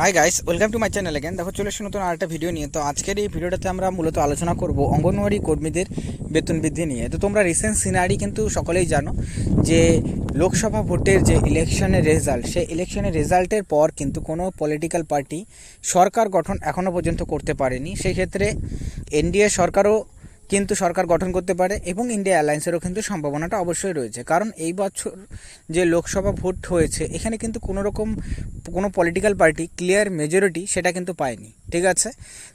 Hi guys, welcome to my channel again. দেখো চলে এসেছি নতুন আরেকটা ভিডিও নিয়ে। তো আজকের এই ভিডিওটাতে আমরা মূলত আলোচনা করব অঙ্গনওয়াড়ি কর্মীদের বেতন বৃদ্ধি নিয়ে। তো তোমরা রিসেন্ট সিনারি কিন্তু সকলেই জানো যে লোকসভা ভোটের যে ইলেকশনের রেজাল্ট, সেই ইলেকশনের রেজাল্টের পর কিন্তু কোনো পলিটিক্যাল পার্টি সরকার গঠন এখনও পর্যন্ত করতে পারেনি। সেই ক্ষেত্রে এনডিএ সরকারও কিন্তু সরকার গঠন করতে পারে এবং ইন্ডিয়া অ্যালায়েন্সেরও কিন্তু সম্ভাবনাটা অবশ্যই রয়েছে। কারণ এই বছর যে লোকসভা ভোট হয়েছে, এখানে কিন্তু কোনো পলিটিক্যাল পার্টি ক্লিয়ার মেজরিটি সেটা কিন্তু পায়নি, ঠিক আছে।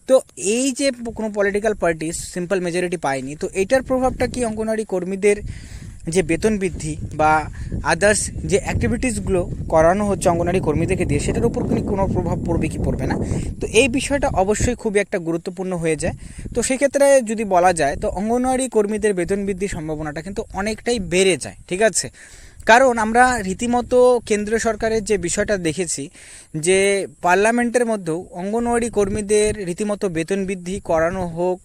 তো এই যে কোনো পলিটিক্যাল পার্টি সিম্পল মেজরিটি পায়নি, তো এইটার প্রভাবটা কি অঙ্গনওয়াড়ি কর্মীদের যে বেতন বৃদ্ধি বা আদার্স যে অ্যাক্টিভিটিসগুলো করানো হচ্ছে অঙ্গনওয়াড়ি কর্মীদেরকে দিয়ে, সেটার উপর কোনো প্রভাব পড়বে কি পড়বে না, তো এই বিষয়টা অবশ্যই খুবই একটা গুরুত্বপূর্ণ হয়ে যায়। তো সেক্ষেত্রে যদি বলা যায়, তো অঙ্গনওয়াড়ি কর্মীদের বেতন বৃদ্ধির সম্ভাবনাটা কিন্তু অনেকটাই বেড়ে যায়, ঠিক আছে। কারণ আমরা রীতিমতো কেন্দ্র সরকারের যে বিষয়টা দেখেছি যে পার্লামেন্টের মধ্যেও অঙ্গনওয়াড়ি কর্মীদের রীতিমতো বেতন বৃদ্ধি করানো হোক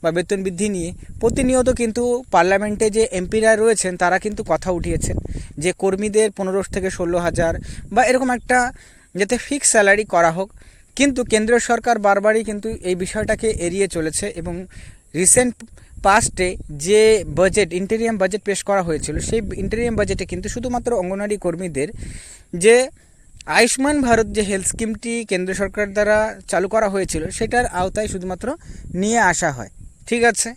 বা বেতন বৃদ্ধি নিয়ে প্রতিনিয়ত কিন্তু পার্লামেন্টে যে এমপিরা রয়েছেন তারা কিন্তু কথা উঠিয়েছেন যে কর্মীদের 15 থেকে 16,000 বা এরকম একটা যাতে ফিক্স স্যালারি করা হোক। কিন্তু কেন্দ্র সরকার বারবারই কিন্তু এই বিষয়টাকে এড়িয়ে চলেছে এবং রিসেন্ট পাস্টে যে ইন্টেরিয়াম বাজেট পেশ করা হয়েছিল, সেই ইন্টেরিয়াম বাজেটে কিন্তু শুধুমাত্র অঙ্গনওয়াড়ি কর্মীদের যে আয়ুষ্মান ভারত যে হেলথ স্কিমটি কেন্দ্র সরকার দ্বারা চালু করা হয়েছিল, সেটার আওতায় শুধুমাত্র নিয়ে আসা হয়, ঠিক আছে।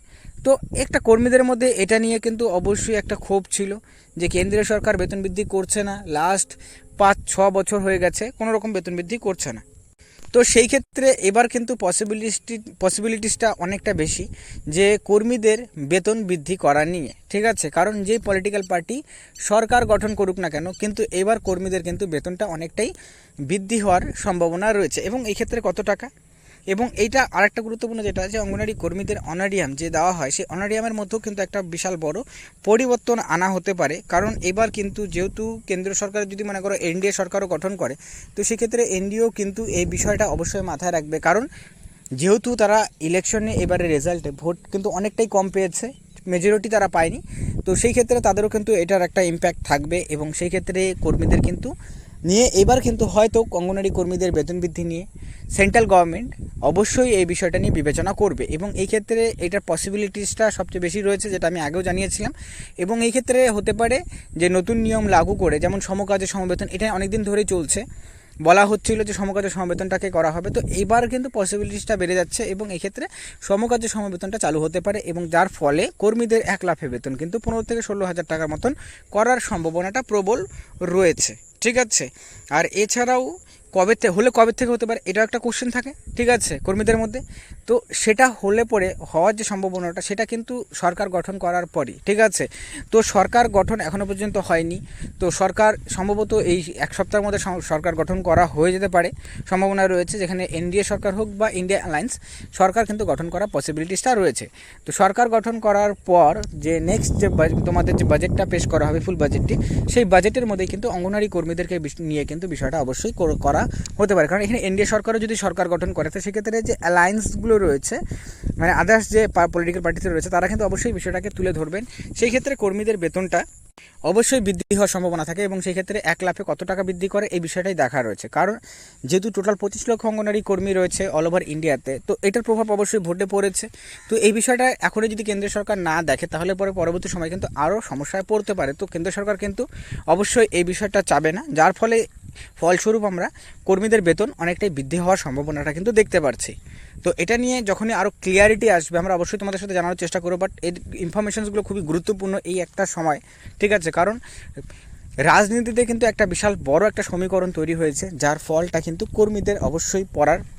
তো একটা কর্মীদের মধ্যে এটা নিয়ে কিন্তু অবশ্যই একটা ক্ষোভ ছিল যে কেন্দ্রীয় সরকার বেতন বৃদ্ধি করছে না, লাস্ট 5-6 বছর হয়ে গেছে কোনো রকম বেতন বৃদ্ধি করছে না। তো সেই ক্ষেত্রে এবার কিন্তু পসিবিলিটিসটা অনেকটা বেশি যে কর্মীদের বেতন বৃদ্ধি করা নিয়ে, ঠিক আছে। কারণ যেই পলিটিক্যাল পার্টি সরকার গঠন করুক না কেন, কিন্তু এবার কর্মীদের কিন্তু বেতনটা অনেকটাই বৃদ্ধি হওয়ার সম্ভাবনা রয়েছে। এবং এই ক্ষেত্রে কত টাকা, এবং এইটা আরেকটা গুরুত্বপূর্ণ যেটা যে অঙ্গনওয়াড়ি কর্মীদের অনারিয়াম যে দেওয়া হয়, সেই অনারিয়ামের মধ্যেও কিন্তু একটা বিশাল বড় পরিবর্তন আনা হতে পারে। কারণ এবার কিন্তু যেহেতু কেন্দ্র সরকার যদি মনে করো এনডিএ সরকারও গঠন করে, তো সেক্ষেত্রে এনডিএও কিন্তু এই বিষয়টা অবশ্যই মাথায় রাখবে। কারণ যেহেতু তারা ইলেকশনে এবারে রেজাল্টে ভোট কিন্তু অনেকটাই কম পেয়েছে, মেজরিটি তারা পায়নি, তো সেই ক্ষেত্রে তাদেরও কিন্তু এটার একটা ইম্প্যাক্ট থাকবে। এবং সেই ক্ষেত্রে কর্মীদের কিন্তু নিয়ে এবার কিন্তু হয়তো অঙ্গনওয়াড়ি কর্মীদের বেতন বৃদ্ধি নিয়ে সেন্ট্রাল গভর্নমেন্ট অবশ্যই এই বিষয়টা নিয়ে বিবেচনা করবে। এবং এই ক্ষেত্রে এটার পসিবিলিটিসটা সবচেয়ে বেশি রয়েছে, যেটা আমি আগেও জানিয়েছিলাম। এবং এই ক্ষেত্রে হতে পারে যে নতুন নিয়ম লাগু করে, যেমন সমকাজে সমবেতন, এটা অনেকদিন ধরেই চলছে, বলা হচ্ছিল যে সমকাজে সমবেতনটাকে করা হবে। তো এইবার কিন্তু পসিবিলিটিসটা বেড়ে যাচ্ছে এবং এক্ষেত্রে সমকাজে সমবেতনটা চালু হতে পারে, এবং যার ফলে কর্মীদের 1 লাফে বেতন কিন্তু 15 থেকে 16,000 টাকার মতন করার সম্ভাবনাটা প্রবল রয়েছে, ঠিক আছে। আর এছাড়াও কবে থেকে হতে পারে, এটাও একটা কোশ্চেন থাকে, ঠিক আছে, কর্মীদের মধ্যে। তো সেটা হলে পরে হওয়ার যে সম্ভাবনাটা, সেটা কিন্তু সরকার গঠন করার পরই, ঠিক আছে। তো সরকার গঠন এখনও পর্যন্ত হয়নি, তো সরকার সম্ভবত এই 1 সপ্তাহের মধ্যে সরকার গঠন করা হয়ে যেতে পারে, সম্ভাবনা রয়েছে। যেখানে এনডিএ সরকার হোক বা ইন্ডিয়া অ্যালায়েন্স সরকার কিন্তু গঠন করার পসিবিলিটিসটা রয়েছে। তো সরকার গঠন করার পর যে নেক্সট যে তোমাদের যে বাজেটটা পেশ করা হবে, ফুল বাজেটটি, সেই বাজেটের মধ্যেই কিন্তু অঙ্গনওয়াড়ি কর্মীদেরকে নিয়ে কিন্তু বিষয়টা অবশ্যই করা হতে পারে। কারণ এখানে এনডিএ সরকারও যদি সরকার গঠন করে, তো সেক্ষেত্রে যে অ্যালায়েন্সগুলো রয়েছে, মানে আদার্স যে পলিটিক্যাল পার্টিতে রয়েছে, তারা কিন্তু অবশ্যই বিষয়টাকে তুলে ধরবেন। সেই ক্ষেত্রে কর্মীদের বেতনটা অবশ্যই বৃদ্ধি হওয়ার সম্ভাবনা থাকে এবং সেই ক্ষেত্রে 1 লাফে কত টাকা বৃদ্ধি করে এই বিষয়টাই দেখা রয়েছে। কারণ যেহেতু টোটাল 25 লক্ষ অঙ্গনওয়াড়ি কর্মী রয়েছে অল ওভার ইন্ডিয়াতে, তো এটার প্রভাব অবশ্যই ভোটে পড়েছে। তো এই বিষয়টা এখনই যদি কেন্দ্র সরকার না দেখে, তাহলে পরে পরবর্তী সময় কিন্তু আরও সমস্যায় পড়তে পারে। তো কেন্দ্র সরকার কিন্তু অবশ্যই এই বিষয়টা চাবে না, যার ফলস্বরূপ আমরা কর্মীদের বেতন অনেকটাই বৃদ্ধি হওয়ার সম্ভাবনাটা কিন্তু দেখতে পাচ্ছি। তো এটা নিয়ে যখনই আরও ক্লিয়ারিটি আসবে, আমরা অবশ্যই তোমাদের সাথে জানানোর চেষ্টা করবো। বাট এর ইনফরমেশনসগুলো খুবই গুরুত্বপূর্ণ এই একটা সময়, ঠিক আছে। কারণ রাজনীতিতে কিন্তু একটা বিশাল বড় একটা সমীকরণ তৈরি হয়েছে, যার ফলটা কিন্তু কর্মীদের অবশ্যই পড়ার